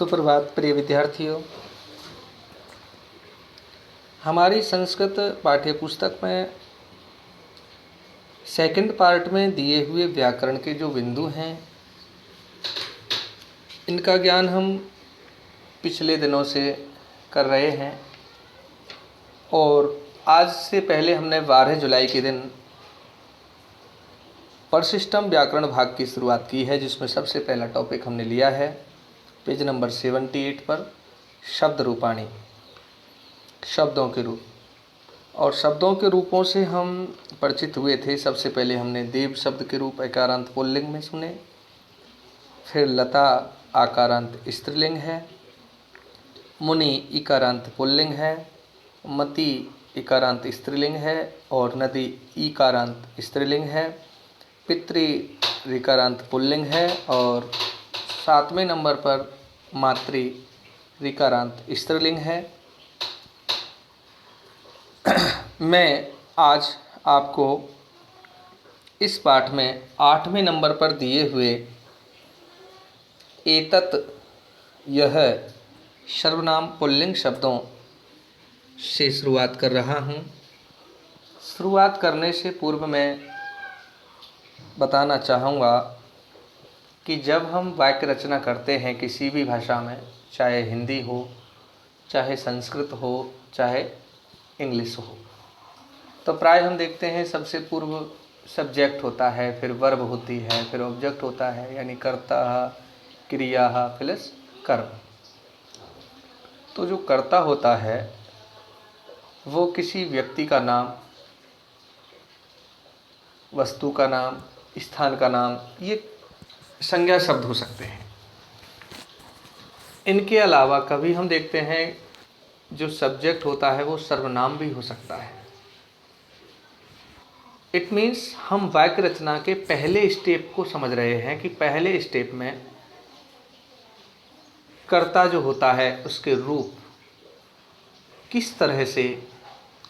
सुप्रभात प्रिय विद्यार्थियों। हमारी संस्कृत पाठ्य पुस्तक में सेकंड पार्ट में दिए हुए व्याकरण के जो बिंदु हैं, इनका ज्ञान हम पिछले दिनों से कर रहे हैं और आज से पहले हमने 12 जुलाई के दिन परसिस्टम व्याकरण भाग की शुरुआत की है, जिसमें सबसे पहला टॉपिक हमने लिया है पेज नंबर 78 पर शब्द रूपाणी, शब्दों के रूप। और शब्दों के रूपों से हम परिचित हुए थे। सबसे पहले हमने देव शब्द के रूप एकारांत पुल्लिंग में सुने, फिर लता आकारांत स्त्रीलिंग है, मुनि इकारांत पुल्लिंग है, मति इकारांत स्त्रीलिंग है और नदी ईकारांत स्त्रीलिंग है, पितृ ऋकारांत पुल्लिंग है और 7वें नंबर पर मातृ ऋकारांत स्त्रीलिंग है। मैं आज आपको इस पाठ में 8वें नंबर पर दिए हुए एतत् यह सर्वनाम पुल्लिंग शब्दों से शुरुआत कर रहा हूँ। शुरुआत करने से पूर्व मैं बताना चाहूँगा कि जब हम वाक्य रचना करते हैं किसी भी भाषा में, चाहे हिंदी हो, चाहे संस्कृत हो, चाहे इंग्लिश हो, तो प्राय हम देखते हैं सबसे पूर्व सब्जेक्ट होता है, फिर वर्ब होती है, फिर ऑब्जेक्ट होता है, यानी कर्ता क्रिया प्लस कर्म। तो जो कर्ता होता है वो किसी व्यक्ति का नाम, वस्तु का नाम, स्थान का नाम, ये संज्ञा शब्द हो सकते हैं। इनके अलावा कभी हम देखते हैं जो सब्जेक्ट होता है वो सर्वनाम भी हो सकता है। इट मीन्स हम वाक्य रचना के पहले स्टेप को समझ रहे हैं कि पहले स्टेप में कर्ता जो होता है उसके रूप किस तरह से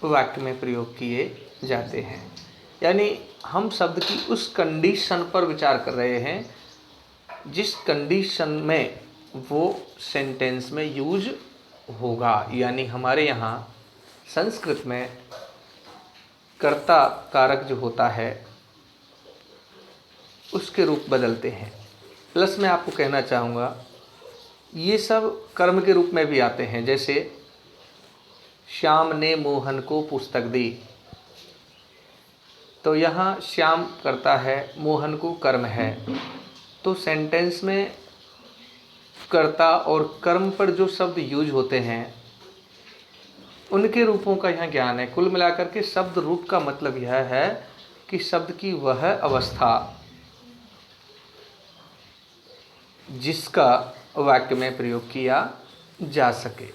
वाक्य में प्रयोग किए जाते हैं, यानी हम शब्द की उस कंडीशन पर विचार कर रहे हैं जिस कंडीशन में वो सेंटेंस में यूज होगा। यानी हमारे यहाँ संस्कृत में कर्ता कारक जो होता है उसके रूप बदलते हैं। प्लस मैं आपको कहना चाहूँगा ये सब कर्म के रूप में भी आते हैं। जैसे श्याम ने मोहन को पुस्तक दी, तो यहाँ श्याम करता है, मोहन को कर्म है। तो सेंटेंस में कर्ता और कर्म पर जो शब्द यूज होते हैं उनके रूपों का यहाँ ज्ञान है। कुल मिलाकर के शब्द रूप का मतलब यह है कि शब्द की वह अवस्था जिसका वाक्य में प्रयोग किया जा सके।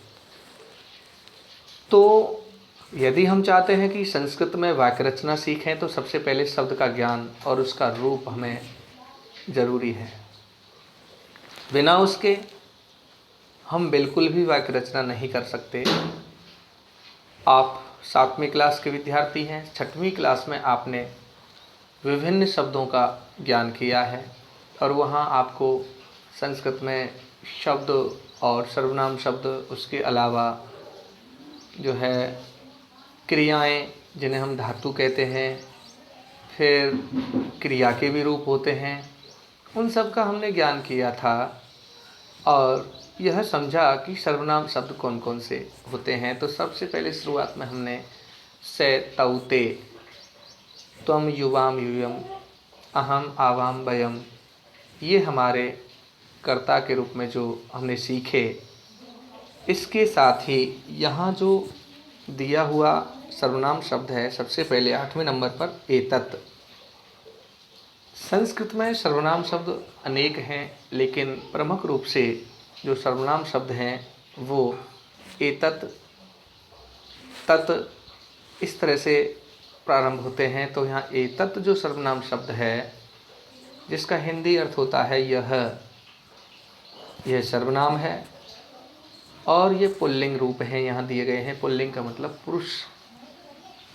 तो यदि हम चाहते हैं कि संस्कृत में वाक्य रचना सीखें तो सबसे पहले शब्द का ज्ञान और उसका रूप हमें जरूरी है। बिना उसके हम बिल्कुल भी वाक्य रचना नहीं कर सकते। आप 7वीं क्लास के विद्यार्थी हैं, 6वीं क्लास में आपने विभिन्न शब्दों का ज्ञान किया है और वहाँ आपको संस्कृत में शब्द और सर्वनाम शब्द, उसके अलावा जो है क्रियाएं जिन्हें हम धातु कहते हैं, फिर क्रिया के भी रूप होते हैं, उन सब का हमने ज्ञान किया था और यह समझा कि सर्वनाम शब्द कौन कौन से होते हैं। तो सबसे पहले शुरुआत में हमने से तौते, त्वम युवाम यूयम, अहम आवाम वयम, ये हमारे कर्ता के रूप में जो हमने सीखे। इसके साथ ही यहाँ जो दिया हुआ सर्वनाम शब्द है, सबसे पहले 8वें नंबर पर एतत्। संस्कृत में सर्वनाम शब्द अनेक हैं, लेकिन प्रमुख रूप से जो सर्वनाम शब्द हैं वो एतत्, तत् इस तरह से प्रारंभ होते हैं। तो यहाँ एतत् जो सर्वनाम शब्द है जिसका हिंदी अर्थ होता है यह सर्वनाम है और ये पुल्लिंग रूप हैं यहाँ दिए गए हैं। पुल्लिंग का मतलब पुरुष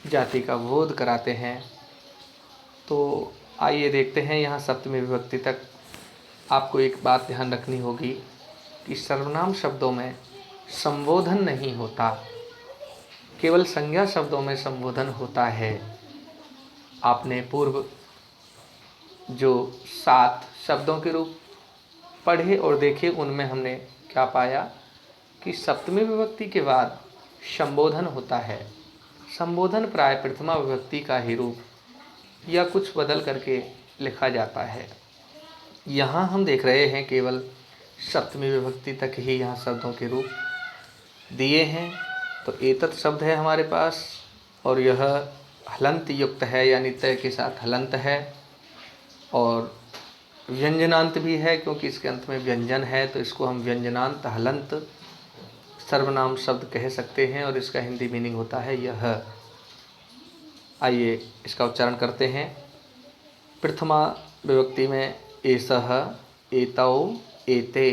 जाति का बोध कराते हैं। तो आइए देखते हैं यहाँ सप्तमी विभक्ति तक। आपको एक बात ध्यान रखनी होगी कि सर्वनाम शब्दों में संबोधन नहीं होता, केवल संज्ञा शब्दों में संबोधन होता है। आपने पूर्व जो 7 शब्दों के रूप पढ़े और देखे, उनमें हमने क्या पाया कि सप्तमी विभक्ति के बाद संबोधन होता है। संबोधन प्राय प्रथमा विभक्ति का ही रूप या कुछ बदल करके लिखा जाता है। यहाँ हम देख रहे हैं केवल सप्तमी विभक्ति तक ही यहाँ शब्दों के रूप दिए हैं। तो एतत् शब्द है हमारे पास और यह हलंत युक्त है, यानी तय के साथ हलंत है, और व्यंजनांत भी है क्योंकि इसके अंत में व्यंजन है, तो इसको हम व्यंजनांत हलंत सर्वनाम शब्द कह सकते हैं और इसका हिंदी मीनिंग होता है यह। आइए इसका उच्चारण करते हैं। प्रथमा विभक्ति में एसह, एतौ, एते,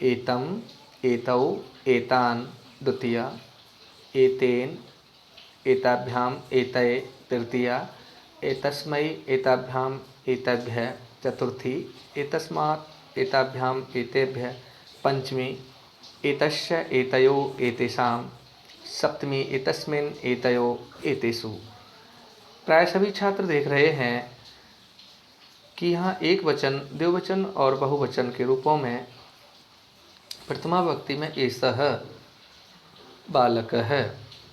एतम, एतौ, एतान द्वितीया, एतेन, एताभ्याम, एतये तृतीया, एतस्मै, एताभ्याम, एतेभ्यः चतुर्थी, एतस्मात्, एताभ्याम, एतेभ्यः पंचमी, एतस्य, एतयो, एतेषां सप्तमी, एतस्मिन्, एतयो, एतेषु। प्राय सभी छात्र देख रहे हैं कि यहाँ एक वचन, द्विवचन और बहुवचन के रूपों में प्रथमा विभक्ति में एषः बालकः,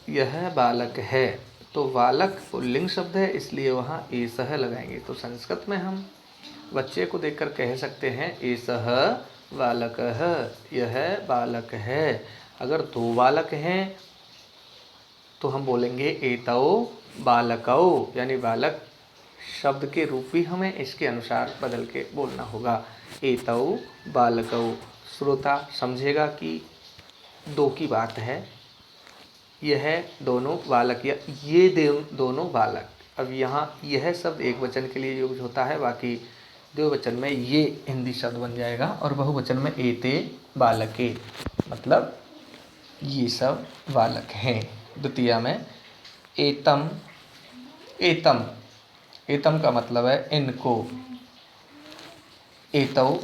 यह बालक है, तो बालक पुल्लिंग शब्द है इसलिए वहाँ एषः लगाएंगे। तो संस्कृत में हम बच्चे को देखकर कह सकते हैं एषः बालकः, यह बालक है। अगर 2 बालक हैं तो हम बोलेंगे एतौ बालकौ, यानी बालक शब्द के रूप भी हमें इसके अनुसार बदल के बोलना होगा, एतौ बालकौ। श्रोता समझेगा कि 2 की बात है, यह दोनों बालक या ये दोनों बालक। अब यहाँ यह शब्द एक वचन के लिए यूज होता है, बाकी द्विवचन में ये हिंदी शब्द बन जाएगा और बहुवचन में एते बालके, मतलब ये सब बालक हैं। द्वितीया में एतम, एतम, एतम का मतलब है इनको, एतौ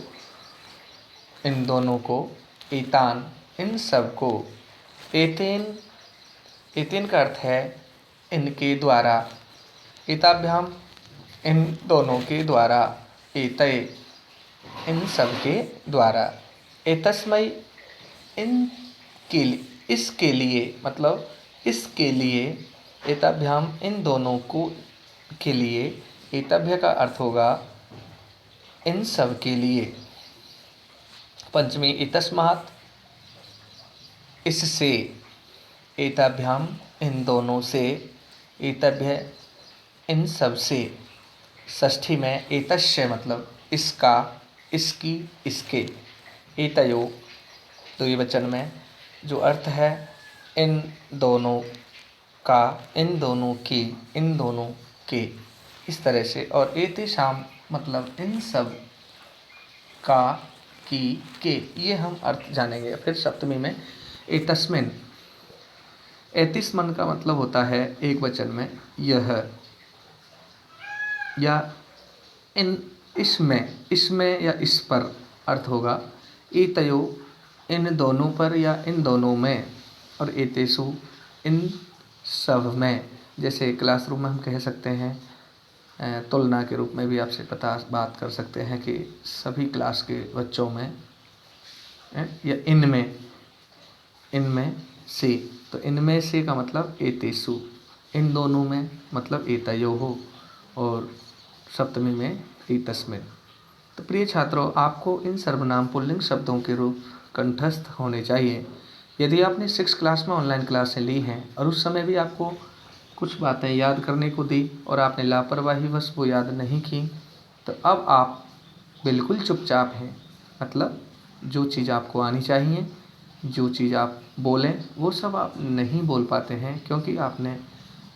इन दोनों को, एतान इन सब को, एतेन, एतेन का अर्थ है इनके द्वारा, एताभ्याम इन दोनों के द्वारा, एतये इन सब के द्वारा, एतस्मै इन के लिए, इसके लिए, मतलब इसके लिए, एताभ्याम इन दोनों को के लिए, एताभ्य का अर्थ होगा इन सब के लिए। पंचमी एतस्मात् इससे, एताभ्याम इन दोनों से, एतभ्य इन सब से। षष्ठी में एतस्य मतलब इसका, इसकी, इसके, एतयो द्विवचन में जो अर्थ है इन दोनों का, इन दोनों की, इन दोनों के, इस तरह से। और एतेषाम मतलब इन सब का, की, के, ये हम अर्थ जानेंगे। फिर सप्तमी में एतस्मिन्, एतिस्मन का मतलब होता है एक वचन में यह, या इन, इसमें, इसमें या इस पर अर्थ होगा। एतयो इन दोनों पर या इन दोनों में, और एतेषु इन सब में। जैसे क्लासरूम में हम कह सकते हैं, तुलना के रूप में भी आपसे बात कर सकते हैं कि सभी क्लास के बच्चों में, या इनमें, इनमें से। तो इनमें से का मतलब एतेषु, इन दोनों में मतलब एतयोः, और सप्तमी में एतस्मिन्। तो प्रिय छात्रों, आपको इन सर्वनाम पुल्लिंग शब्दों के रूप कंठस्थ होने चाहिए। यदि आपने 6 क्लास में ऑनलाइन क्लासें ली हैं और उस समय भी आपको कुछ बातें याद करने को दी और आपने लापरवाहीवश वो याद नहीं की, तो अब आप बिल्कुल चुपचाप हैं। मतलब जो चीज़ आपको आनी चाहिए, जो चीज़ आप बोलें, वो सब आप नहीं बोल पाते हैं क्योंकि आपने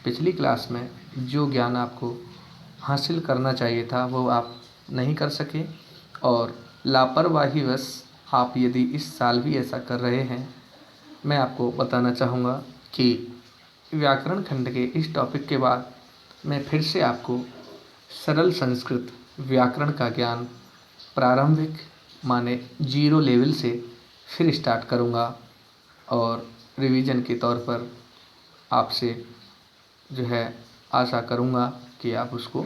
पिछली क्लास में जो ज्ञान आपको हासिल करना चाहिए था वो आप नहीं कर सके। और लापरवाहीवश आप यदि इस साल भी ऐसा कर रहे हैं, मैं आपको बताना चाहूँगा कि व्याकरण खंड के इस टॉपिक के बाद मैं फिर से आपको सरल संस्कृत व्याकरण का ज्ञान प्रारंभिक माने 0 लेवल से फिर स्टार्ट करूँगा और रिवीजन के तौर पर आपसे जो है आशा करूँगा कि आप उसको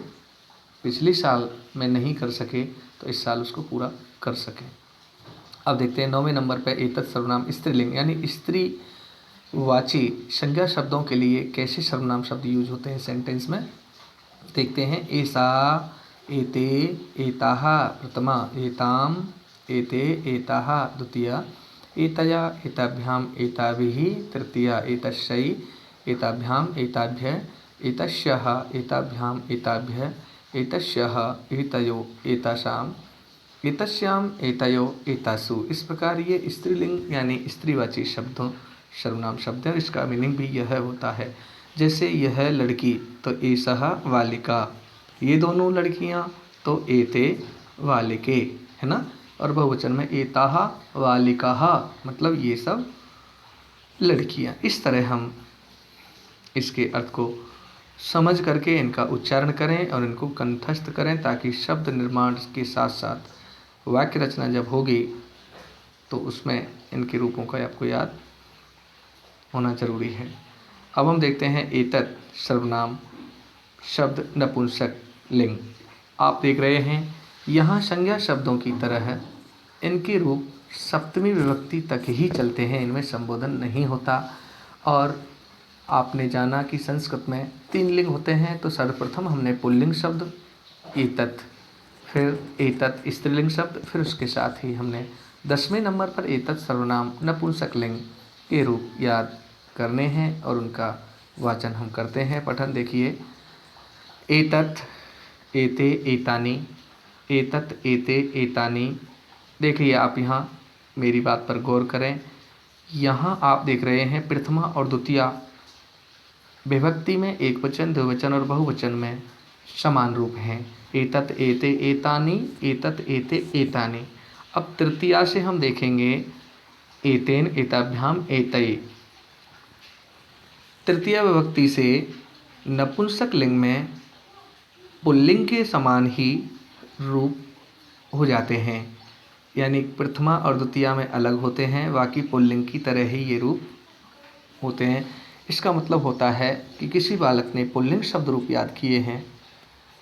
पिछले साल में नहीं कर सके तो इस साल उसको पूरा कर सकें। अब देखते हैं 9वें नंबर पर एतत् सर्वनाम स्त्रीलिंग यानी स्त्रीवाची संज्ञा शब्दों के लिए कैसे सर्वनाम शब्द यूज होते हैं सेंटेंस में। देखते हैं एषा, एते, एताः प्रथमा, एताम, एते, एताः द्वितीया, एतया, एताभ्याम, एताभिः तृतीया, एतस्यै, एताभ्याम, एताभ्यः, एतस्याः, एताभ्याम, एताभ्यः, एतस्याः, एतयो, एतासाम, एतस्याम, एतयो, एतासु। इस प्रकार ये स्त्रीलिंग यानी स्त्रीवाची शब्दों सर्वनाम शब्द है। इसका मीनिंग भी यह होता है, जैसे यह लड़की तो एषः बालिका, ये दोनों लड़कियां तो एते बालिके, है ना। और बहुवचन में एताः बालिकाः, मतलब ये सब लड़कियां। इस तरह हम इसके अर्थ को समझ करके इनका उच्चारण करें और इनको कंठस्थ करें, ताकि शब्द निर्माण के साथ साथ वाक्य रचना जब होगी तो उसमें इनके रूपों का आपको याद होना जरूरी है। अब हम देखते हैं एतत् सर्वनाम शब्द नपुंसक लिंग। आप देख रहे हैं यहाँ संज्ञा शब्दों की तरह इनके रूप सप्तमी विभक्ति तक ही चलते हैं, इनमें संबोधन नहीं होता। और आपने जाना कि संस्कृत में 3 लिंग होते हैं, तो सर्वप्रथम हमने पुल्लिंग शब्द एतत्, फिर एतत् स्त्रीलिंग शब्द, फिर उसके साथ ही हमने 10वें नंबर पर एतत् सर्वनाम नपुंसक लिंग के रूप याद करने हैं और उनका वाचन हम करते हैं। पठन देखिए, एतत्, एते, एतानि, एतत्, एते, एतानि। देखिए आप यहाँ मेरी बात पर गौर करें, यहाँ आप देख रहे हैं प्रथमा और द्वितीया विभक्ति में एकवचन, द्विवचन और बहुवचन में समान रूप हैं। एतत्, एते, एतानि, एतत्, एते, एतानि। अब तृतीया से हम देखेंगे एतेन, एताभ्याम, एतये। तृतीया विभक्ति से नपुंसक लिंग में पुल्लिंग के समान ही रूप हो जाते हैं, यानी प्रथमा और द्वितीया में अलग होते हैं, बाकी पुल्लिंग की तरह ही ये रूप होते हैं। इसका मतलब होता है कि किसी बालक ने पुल्लिंग शब्द रूप याद किए हैं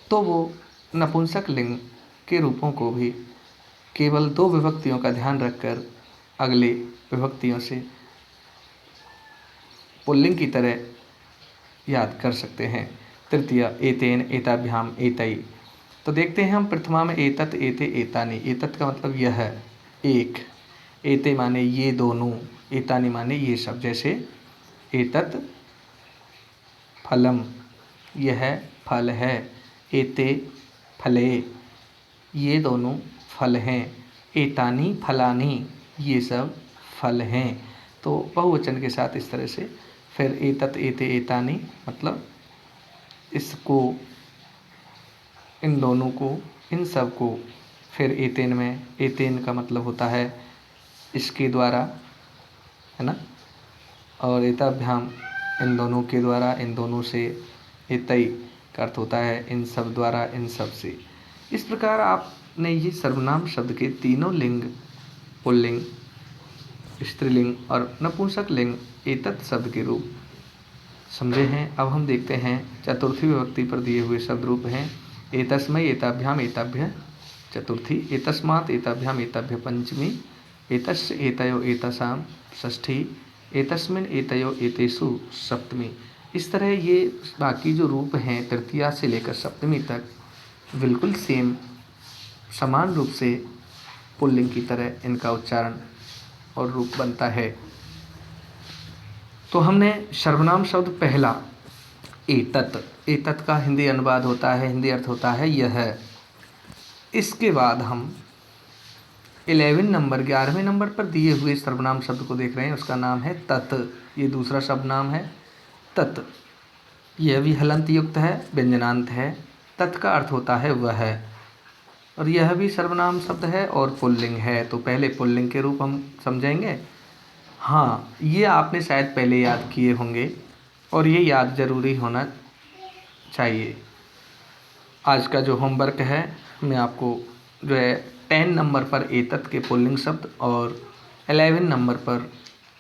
तो वो नपुंसक लिंग के रूपों को भी केवल 2 विभक्तियों का ध्यान रखकर अगले विभक्तियों से पुल्लिंग की तरह याद कर सकते हैं। तृतीया एतेन, एताभ्याम, एतये। तो देखते हैं हम प्रथमा में एतत्, एते, एतानि। एतत् का मतलब यह एक, एते माने ये दोनों, एतानि माने ये सब। जैसे एतत् फलम, यह फल है। एते फले, ये दोनों फल हैं। एतानि फलानि, ये सब फल हैं। तो बहुवचन के साथ इस तरह से। फिर एतत्, एते, एतानि मतलब इसको, इन दोनों को, इन सब को। फिर एतेन में, एतेन का मतलब होता है इसके द्वारा, है ना। और एताभ्याम इन दोनों के द्वारा, इन दोनों से। एतई का अर्थ होता है इन सब द्वारा, इन सब से। इस प्रकार आपने ये सर्वनाम शब्द के तीनों लिंग, पुल्लिंग, स्त्रीलिंग और नपुंसक लिंग एतत् शब्द के रूप समझे हैं। अब हम देखते हैं चतुर्थी विभक्ति पर दिए हुए शब्द रूप हैं एतस्मै, एताभ्याम, एताभ्यः चतुर्थी, एतस्मात्, एताभ्याम, एताभ्यः पंचमी, एतस्य, एतयो, एतासाम षष्ठी, एतस्मिन्, एतयो, एतेषु सप्तमी। इस तरह ये बाकी जो रूप हैं तृतीया से लेकर सप्तमी तक बिल्कुल सेम, समान रूप से पुल्लिंग की तरह इनका उच्चारण और रूप बनता है। तो हमने सर्वनाम शब्द पहला एतत्, एतत् का हिंदी अनुवाद होता है, हिंदी अर्थ होता है यह। इसके बाद हम 11वें नंबर पर दिए हुए सर्वनाम शब्द को देख रहे हैं, उसका नाम है तत्। ये दूसरा शब्द नाम है तत्। यह भी हलंत युक्त है, व्यंजनांत है। तत् का अर्थ होता है वह, और यह भी सर्वनाम शब्द है और पुल्लिंग है। तो पहले पुल्लिंग के रूप हम समझेंगे। हाँ, ये आपने शायद पहले याद किए होंगे और ये याद ज़रूरी होना चाहिए। आज का जो होमवर्क है मैं आपको जो है 10 नंबर पर एतत् के पुल्लिंग शब्द और 11 नंबर पर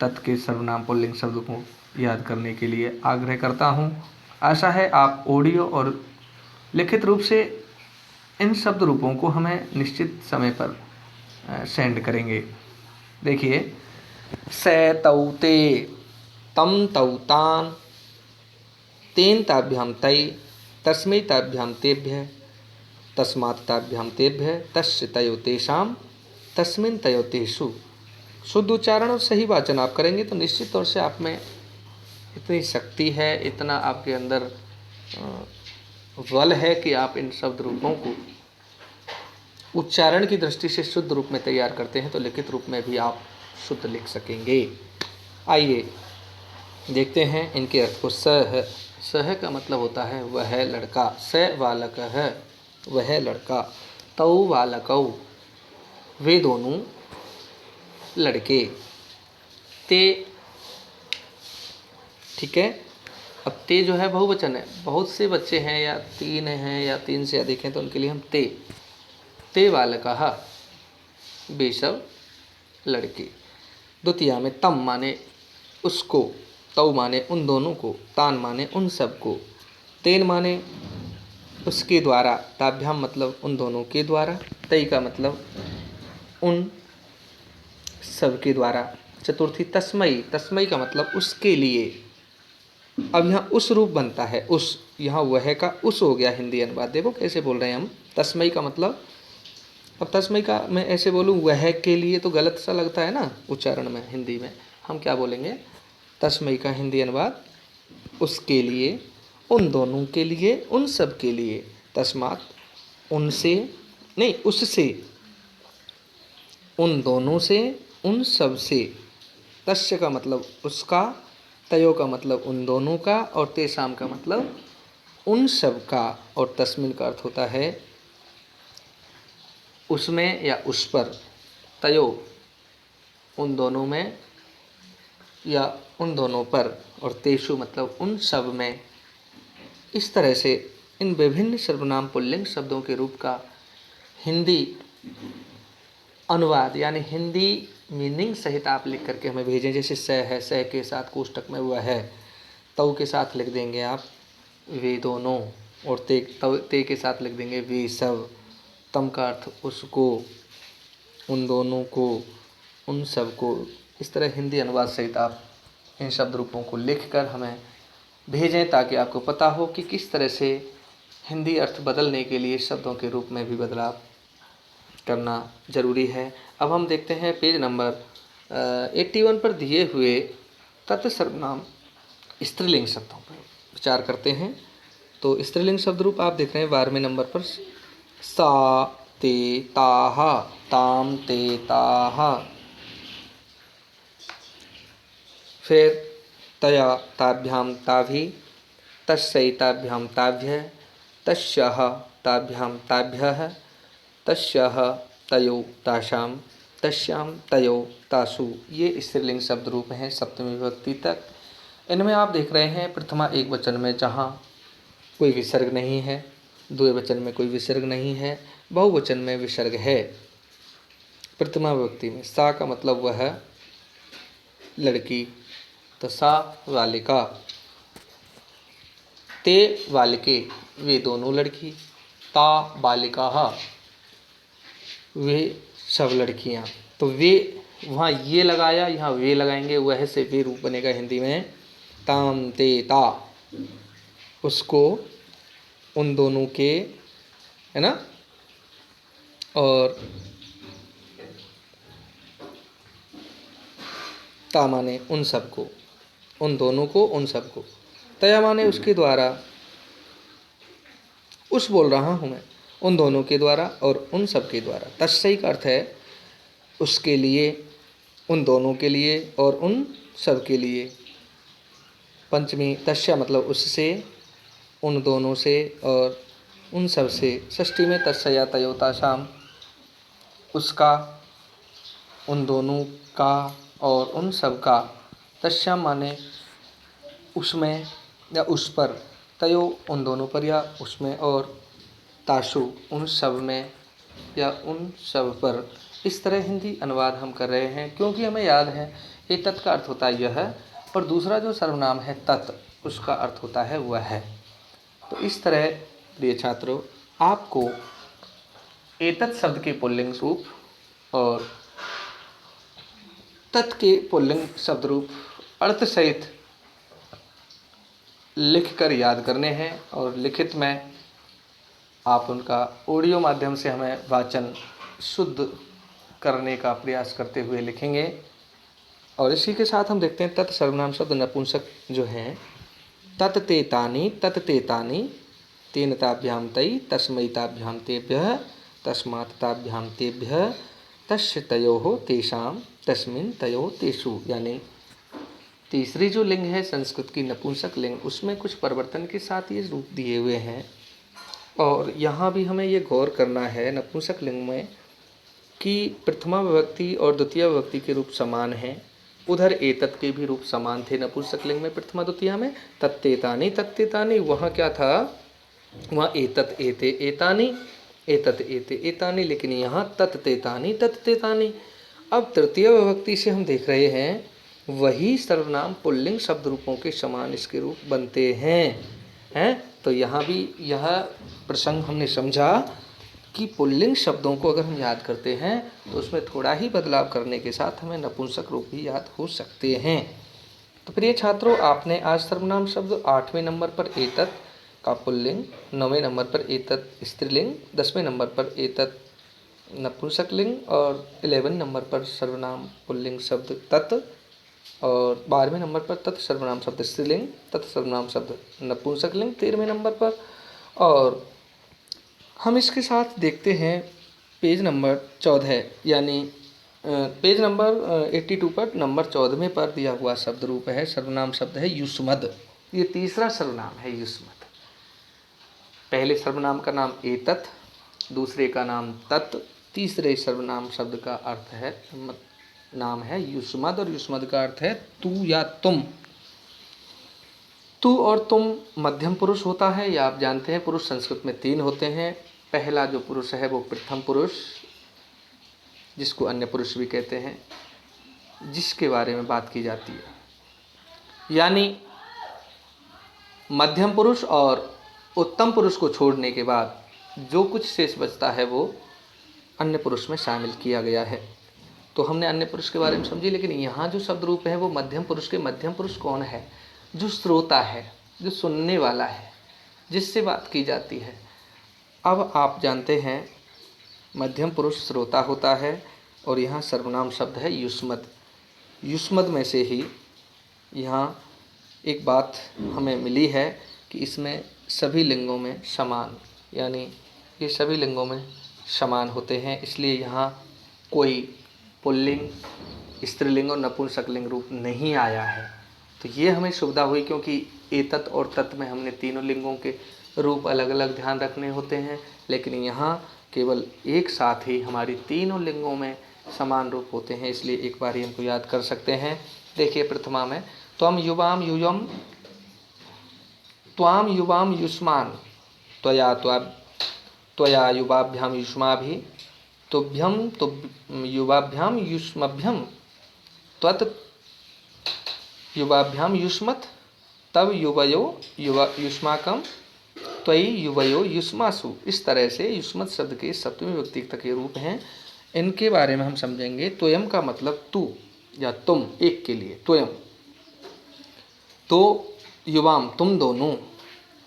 तत् के सर्वनाम पुल्लिंग शब्द को याद करने के लिए आग्रह करता हूँ। आशा है आप ऑडियो और लिखित रूप से इन शब्द रूपों को हमें निश्चित समय पर सेंड करेंगे। देखिए, से तौ ते, तम तौ तान, तेन ताभ्याम तै, तस्मै ताभ्याम तेभ्यः, तस्मात् ताभ्याम तेभ्यः, तस्य तयो तेषां, तस्मिन् तयो तेषु। शुद्ध उच्चारण और सही वाचन आप करेंगे तो निश्चित तौर से आप में इतनी शक्ति है, इतना आपके अंदर बल है कि आप इन शब्द रूपों को उच्चारण की दृष्टि से शुद्ध रूप में तैयार करते हैं तो लिखित रूप में भी आप शुद्ध लिख सकेंगे। आइए देखते हैं इनके अर्थ को। सह, सह का मतलब होता है वह लड़का, स बालक है वह लड़का, तौ बालकौ वे दोनों लड़के, ते, ठीक है। अब ते जो है बहुवचन है, बहुत से बच्चे हैं या 3 हैं या 3 से अधिक हैं तो उनके लिए हम ते बालकः वे सब लड़के। द्वितीया में तम माने उसको, तौ माने उन दोनों को, तान माने उन सब को, तेन माने उसके द्वारा, ताभ्याम मतलब उन दोनों के द्वारा, तई का मतलब उन सब के द्वारा। चतुर्थी तस्मई, तस्मई का मतलब उसके लिए। अब यहाँ उस रूप बनता है, उस, यहाँ वह का उस हो गया हिंदी अनुवाद। देखो कैसे बोल रहे हैं हम, तस्मई का मतलब, अब तस्मई का मैं ऐसे बोलूँ वह के लिए तो गलत सा लगता है ना उच्चारण में। हिंदी में हम क्या बोलेंगे, तस्मई का हिंदी अनुवाद उसके लिए, उन दोनों के लिए, उन सब के लिए। तस्मात उनसे नहीं, उससे, उन दोनों से, उन सब से। तस्य का मतलब उसका, तयो का मतलब उन दोनों का, और तेषाम का मतलब उन सब का, और तस्मिन का अर्थ होता है उसमें या उस पर। तयो उन दोनों में या उन दोनों पर, और तेषु मतलब उन सब में। इस तरह से इन विभिन्न सर्वनाम पुल्लिंग शब्दों के रूप का हिंदी अनुवाद यानी हिंदी मीनिंग सहित आप लिख करके हमें भेजें। जैसे स है, स के साथ कोष्टक में वह है, तव के साथ लिख देंगे आप वे दोनों, और ते के साथ लिख देंगे वे सब। तम का अर्थ उसको, उन दोनों को, उन सब को। इस तरह हिंदी अनुवाद सहित आप इन शब्द रूपों को लिखकर हमें भेजें ताकि आपको पता हो कि किस तरह से हिंदी अर्थ बदलने के लिए शब्दों के रूप में भी बदलाव करना जरूरी है। अब हम देखते हैं पेज नंबर 81 पर दिए हुए तत् सर्वनाम स्त्रीलिंग शब्दों पर विचार करते हैं। तो स्त्रीलिंग शब्द रूप आप देख रहे हैं 12वें नंबर पर, सा ते ताः, ताम ते ताः, फिर तया ताभ्याम ताभि, तस्यै ताभ्याम ताभ्यः, तस्याः ताभ्याम ताभ्यः, तस्याः तयो तासां, तस्यां तयो तासु। ये स्त्रीलिंग शब्द रूप हैं सप्तमी विभक्ति तक। इनमें आप देख रहे हैं प्रथमा एक वचन में जहाँ कोई विसर्ग नहीं है, द्विवचन में कोई विसर्ग नहीं है, बहुवचन में विसर्ग है। प्रथमा विभक्ति में सा का मतलब वह लड़की, तो सा बालिका, ते बालिके वे दोनों लड़की, ता बालिकाः वे सब लड़कियां। तो वे वहाँ ये लगाया, यहाँ वे लगाएंगे, वह से वे रूप बनेगा हिंदी में ताम ते ता, उसको, उन दोनों के, है ना, और ता माने उन सबको, उन दोनों को, उन सबको। तया माने उसके द्वारा, उस बोल रहा हूँ मैं, उन दोनों के द्वारा और उन सब के द्वारा। तस्यै का अर्थ है उसके लिए, उन दोनों के लिए और उन सब के लिए। पंचमी तस्या मतलब उससे, उन दोनों से और उन सब से। षष्ठी में तस्या तयो तासाम, उसका, उन दोनों का और उन सब का। तस्याम माने उसमें या उस पर, तयो उन दोनों पर या उसमें, और तासु उन सब में। या उन सब पर, इस तरह हिंदी अनुवाद हम कर रहे हैं क्योंकि हमें याद है एतत् का अर्थ होता है यह, और दूसरा जो सर्वनाम है तत्, उसका अर्थ होता है वह। तो इस तरह प्रिय छात्रों, आपको एतत् शब्द के पुल्लिंग रूप और तत् के पुल्लिंग शब्द रूप अर्थ सहित लिखकर याद करने हैं, और लिखित में आप उनका ऑडियो माध्यम से हमें वाचन शुद्ध करने का प्रयास करते हुए लिखेंगे। और इसी के साथ हम देखते हैं तत् सर्वनाम शब्द नपुंसक जो हैं, तत् ते तानि, तत् ते तानि, तेन ताभ्याम तई, तस्मै ताभ्याम तेभ्यः, तस्मात् ताभ्याम तेभ्यः, तस्य तयोः तेषां, तस्मिन् तयोः तेषु। यानी तीसरी जो लिंग है संस्कृत की नपुंसक लिंग, उसमें कुछ परिवर्तन के साथ ये रूप दिए हुए हैं। और यहाँ भी हमें ये गौर करना है नपुंसक लिंग में कि प्रथमा विभक्ति और द्वितीय विभक्ति के रूप समान हैं। उधर एतत् के भी रूप समान थे नपुंसक लिंग में, प्रथमा द्वितीय में। तत्तेतानि तत्तेतानि, वहाँ क्या था, वहाँ एतत् एते एतानि, एतत् एते एतानि, लेकिन यहाँ तत्तेतानि तत्तेतानि। अब तृतीय विभक्ति से हम देख रहे हैं वही सर्वनाम पुल्लिंग शब्द रूपों के समान इसके रूप बनते हैं। तो यहाँ भी यह प्रसंग हमने समझा कि पुल्लिंग शब्दों को अगर हम याद करते हैं तो उसमें थोड़ा ही बदलाव करने के साथ हमें नपुंसक रूप भी याद हो सकते हैं। तो प्रिय छात्रों, आपने आज सर्वनाम शब्द 8वें नंबर पर एतत् का पुल्लिंग, 9वें नंबर पर एतत् स्त्रीलिंग, 10वें नंबर पर एतत् नपुंसक लिंग, और 11वें नंबर पर सर्वनाम पुल्लिंग शब्द तत्, और 12वें नंबर पर तत् सर्वनाम शब्द स्त्रीलिंग, तत् सर्वनाम शब्द नपुंसक लिंग 13वें नंबर पर। और हम इसके साथ देखते हैं पेज नंबर 14, यानी पेज नंबर 82 पर नंबर 14वें पर दिया हुआ शब्द रूप है, सर्वनाम शब्द है युष्मद्। ये तीसरा सर्वनाम है युष्मद्। पहले सर्वनाम का नाम एतत्, दूसरे का नाम तत्, तीसरे सर्वनाम शब्द का अर्थ है, नाम है युष्मद्, और युष्मद् का अर्थ है तू या तुम। तू और तुम मध्यम पुरुष होता है, या आप जानते हैं पुरुष संस्कृत में 3 होते हैं। पहला जो पुरुष है वो प्रथम पुरुष, जिसको अन्य पुरुष भी कहते हैं, जिसके बारे में बात की जाती है। यानी मध्यम पुरुष और उत्तम पुरुष को छोड़ने के बाद जो कुछ शेष बचता है वो अन्य पुरुष में शामिल किया गया है। तो हमने अन्य पुरुष के बारे में समझी, लेकिन यहाँ जो शब्द रूप है वो मध्यम पुरुष के। मध्यम पुरुष कौन है? जो श्रोता है, जो सुनने वाला है, जिससे बात की जाती है। अब आप जानते हैं मध्यम पुरुष श्रोता होता है, और यहाँ सर्वनाम शब्द है युष्मद्। युष्मद् में से ही यहाँ एक बात हमें मिली है कि इसमें सभी लिंगों में समान, यानी ये सभी लिंगों में समान होते हैं, इसलिए यहाँ कोई पुल्लिंग, स्त्रीलिंग और नपुंसकलिंग रूप नहीं आया है। तो ये हमें सुविधा हुई, क्योंकि एतत् और तत् में हमने तीनों लिंगों के रूप अलग अलग ध्यान रखने होते हैं, लेकिन यहाँ केवल एक साथ ही हमारी तीनों लिंगों में समान रूप होते हैं, इसलिए एक बार ही हमको याद कर सकते हैं। देखिए प्रथमा में त्वम युवाम यूयम, त्वाम युवाम युष्मान, त्वया युवाभ्याम युष्माभि, तुभ्यम युवाभ्याम युष्मभ्यम, त्वत् युवाभ्याम युष्मत्, तब युवयो युष्माकम, त्वयि युवयो युष्मासु। इस तरह से युष्मत् शब्द के सप्तमी विभक्ति तक के रूप हैं, इनके बारे में हम समझेंगे। त्वयम का मतलब तू या तुम, एक के लिए त्वयम। तो युवाम तुम दोनों,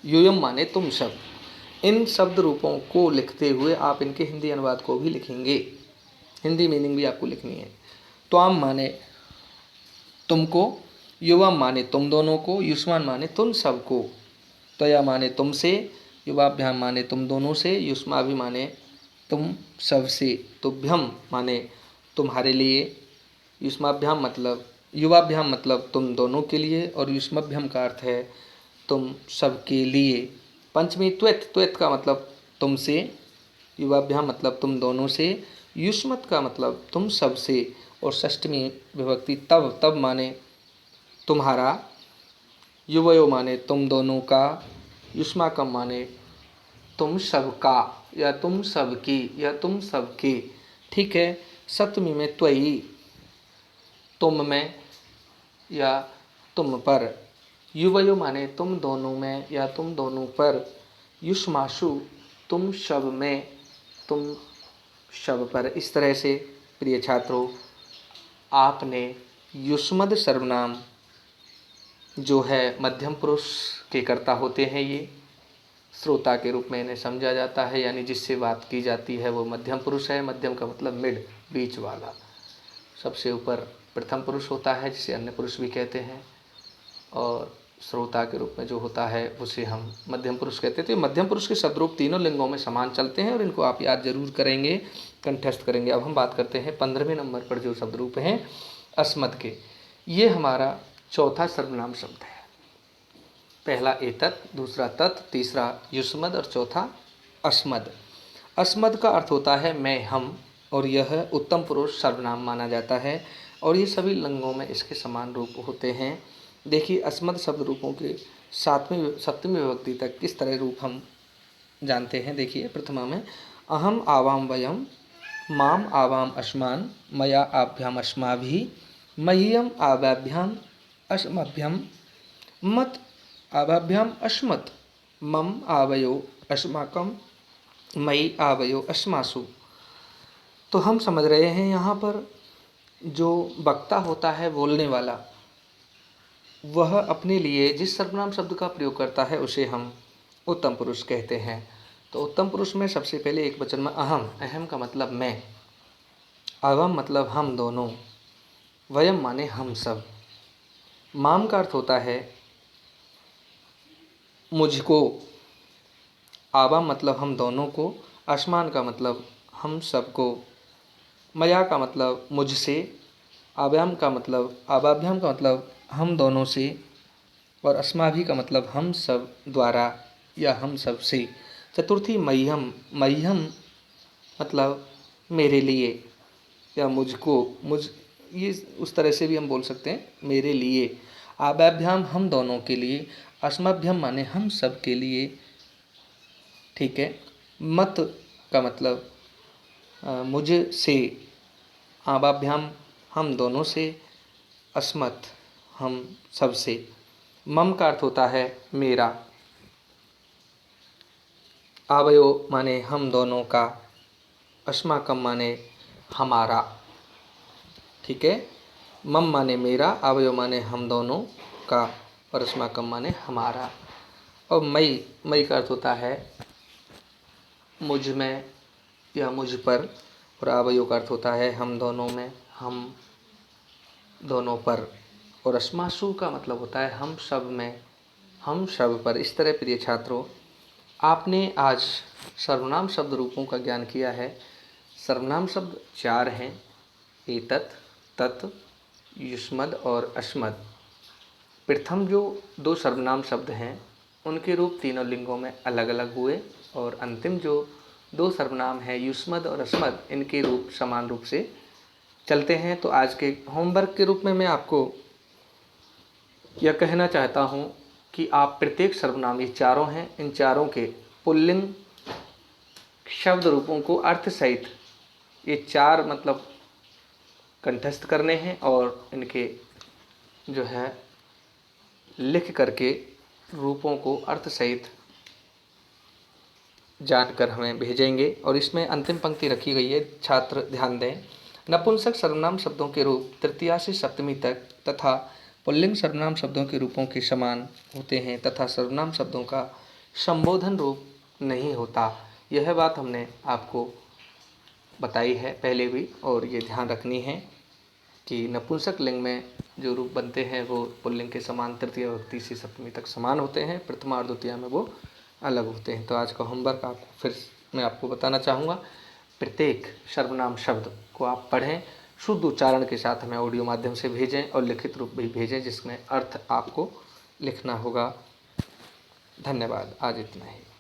यूयम माने तुम सब। इन शब्द रूपों को लिखते हुए आप इनके हिंदी अनुवाद को भी लिखेंगे, हिंदी मीनिंग भी आपको लिखनी है। त्वाम माने तुमको, युवम माने तुम दोनों को, युष्मान माने तुम सबको, त्वया माने तुमसे, युवाभ्याम माने तुम दोनों से, युष्माभि माने तुम सबसे, तुभ्यम माने तुम्हारे लिए, युष्माभ्याम मतलब युवाभ्याम मतलब तुम दोनों के लिए, और युष्मभ्यम का अर्थ है तुम सबके लिए। पंचमी त्वत, त्वत का मतलब तुमसे, युवाभ्याम मतलब तुम दोनों से, युष्मत् का मतलब तुम सबसे, और षष्ठमी विभक्ति तब, तब माने तुम्हारा, युवयो माने तुम दोनों का, युष्माकम माने तुम सबका। या तुम सबकी या तुम सबके। ठीक है। सप्तमी में त्वयि, तुम में या तुम पर। युवयो माने तुम दोनों में या तुम दोनों पर। युष्माशु तुम शब में, तुम शब पर। इस तरह से प्रिय छात्रों, आपने युष्मद सर्वनाम जो है मध्यम पुरुष के कर्ता होते हैं, ये श्रोता के रूप में इन्हें समझा जाता है, यानी जिससे बात की जाती है वो मध्यम पुरुष है। मध्यम का मतलब मिड, बीच वाला। सबसे ऊपर प्रथम पुरुष होता है जिसे अन्य पुरुष भी कहते हैं, और श्रोता के रूप में जो होता है उसे हम मध्यम पुरुष कहते थे। मध्यम पुरुष के शब्दरूप तीनों लिंगों में समान चलते हैं और इनको आप याद जरूर करेंगे, कंठस्थ करेंगे। अब हम बात करते हैं 15वें नंबर पर जो शब्दरूप हैं अस्मत् के। ये हमारा चौथा सर्वनाम शब्द है। पहला एतत्, दूसरा तत्, तीसरा युष्मद् और चौथा अस्मद्। अस्मद् का अर्थ होता है मैं, हम, और यह उत्तम पुरुष सर्वनाम माना जाता है और ये सभी लिंगों में इसके समान रूप होते हैं। देखिए अस्मद् शब्द रूपों के सप्तमी विभक्ति तक किस तरह रूप हम जानते हैं। देखिए प्रथमा में अहम आवाम वयम, माम आवाम अस्मान, मया आभ्याम अस्माभिः, मह्यम आवाभ्याम अस्मभ्यम, मत आवाभ्याम अस्मत्, मम आवयो अस्माकं, मयि आवयो अस्मासु। तो हम समझ रहे हैं यहाँ पर जो वक्ता होता है, बोलने वाला, वह अपने लिए जिस सर्वनाम शब्द का प्रयोग करता है उसे हम उत्तम पुरुष कहते हैं। तो उत्तम पुरुष में सबसे पहले एक वचन में अहम, अहम का मतलब मैं, आवाम मतलब हम दोनों, वयम माने हम सब, माम का अर्थ होता है मुझको, आवाम मतलब हम दोनों को, आसमान का मतलब हम सबको, मया का मतलब मुझसे, आभ्याम का मतलब आवाभ्याम का मतलब हम दोनों से, और अस्माभि का मतलब हम सब द्वारा या हम सब से। चतुर्थी मह्यम, मह्यम मतलब मेरे लिए या मुझको, ये उस तरह से भी हम बोल सकते हैं, मेरे लिए। आवाभ्याम हम दोनों के लिए, अस्मभ्यम माने हम सब के लिए। ठीक है। मत का मतलब मुझसे, आवाभ्याम हम दोनों से, अस्मत् हम सब से। मम का अर्थ होता है मेरा, आवयो माने हम दोनों का, अस्माकम माने हमारा। ठीक है। मम माने मेरा, आवयो माने हम दोनों का, और अस्माकम माने हमारा। और मई, मई का अर्थ होता है मुझ में या मुझ पर, और आवयो का अर्थ होता है हम दोनों में, हम दोनों पर, और अस्मासु का मतलब होता है हम सब में, हम सब पर। इस तरह प्रिय छात्रों, आपने आज सर्वनाम शब्द रूपों का ज्ञान किया है। सर्वनाम शब्द 4 हैं, एतत्, तत्, युष्मद् और अस्मद्। प्रथम जो 2 सर्वनाम शब्द हैं उनके रूप तीनों लिंगों में अलग अलग हुए, और अंतिम जो 2 सर्वनाम हैं युष्मद् और अस्मद्, इनके रूप समान रूप से चलते हैं। तो आज के होमवर्क के रूप में मैं आपको यह कहना चाहता हूँ कि आप प्रत्येक सर्वनाम, ये चारों हैं, इन चारों के पुल्लिंग शब्द रूपों को अर्थ सहित ये 4 मतलब कंठस्थ करने हैं, और इनके जो है लिख करके रूपों को अर्थ सहित जानकर हमें भेजेंगे। और इसमें अंतिम पंक्ति रखी गई है, छात्र ध्यान दें। नपुंसक सर्वनाम शब्दों के रूप तृतीया से सप्तमी तक तथा पुल्लिंग सर्वनाम शब्दों के रूपों के समान होते हैं, तथा सर्वनाम शब्दों का संबोधन रूप नहीं होता। यह बात हमने आपको बताई है पहले भी, और ये ध्यान रखनी है कि नपुंसक लिंग में जो रूप बनते हैं वो पुल्लिंग के समान तृतीय विभक्ति से सप्तमी तक समान होते हैं, प्रथमा और द्वितीया में वो अलग होते हैं। तो आज का होमवर्क आपको फिर मैं आपको बताना चाहूँगा, प्रत्येक सर्वनाम शब्द को आप पढ़ें, शुद्ध उच्चारण के साथ हमें ऑडियो माध्यम से भेजें और लिखित रूप भी भेजें जिसमें अर्थ आपको लिखना होगा। धन्यवाद। आज इतना ही।